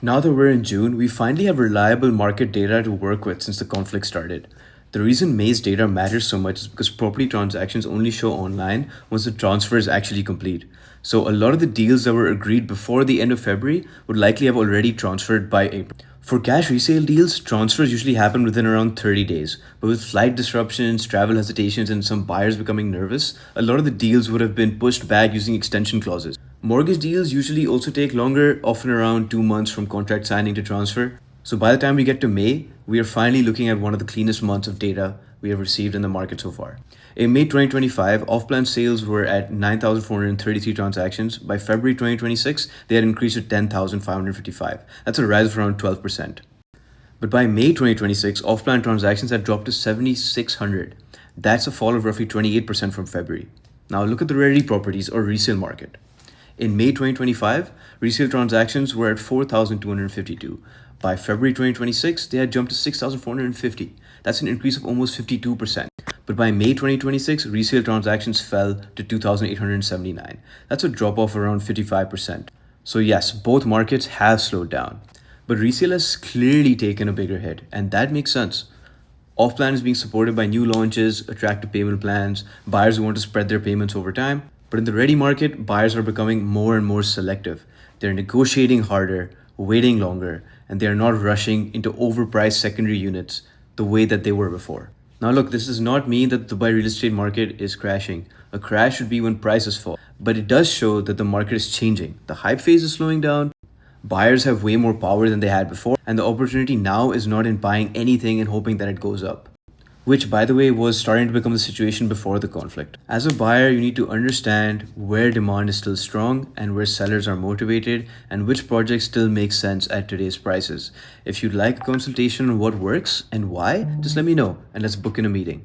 Now that we're in June, we finally have reliable market data to work with since the conflict started. The reason May's data matters so much is because property transactions only show online once the transfer is actually complete. So a lot of the deals that were agreed before the end of February would likely have already transferred by April. For cash resale deals, transfers usually happen within around 30 days. But with flight disruptions, travel hesitations, and some buyers becoming nervous, a lot of the deals would have been pushed back using extension clauses. Mortgage deals usually also take longer, often around 2 months from contract signing to transfer. So by the time we get to May, we are finally looking at one of the cleanest months of data we have received in the market so far. In May 2025, off-plan sales were at 9,433 transactions. By February 2026, they had increased to 10,555. That's a rise of around 12%. But by May 2026, off-plan transactions had dropped to 7,600. That's a fall of roughly 28% from February. Now look at the rarity properties or resale market. In May 2025, resale transactions were at 4,252. By February 2026, they had jumped to 6,450. That's an increase of almost 52%. But by May 2026, resale transactions fell to 2,879. That's a drop of around 55%. So yes, both markets have slowed down. But resale has clearly taken a bigger hit, and that makes sense. Off-plan is being supported by new launches, attractive payment plans, buyers who want to spread their payments over time. But in the ready market, buyers are becoming more and more selective. They're negotiating harder, waiting longer, and they're not rushing into overpriced secondary units the way that they were before. Now look, this does not mean that the Dubai real estate market is crashing. A crash would be when prices fall. But it does show that the market is changing. The hype phase is slowing down. Buyers have way more power than they had before, and the opportunity now is not in buying anything and hoping that it goes up. Which, by the way, was starting to become the situation before the conflict. As a buyer, you need to understand where demand is still strong and where sellers are motivated and which projects still make sense at today's prices. If you'd like a consultation on what works and why, just let me know and let's book in a meeting.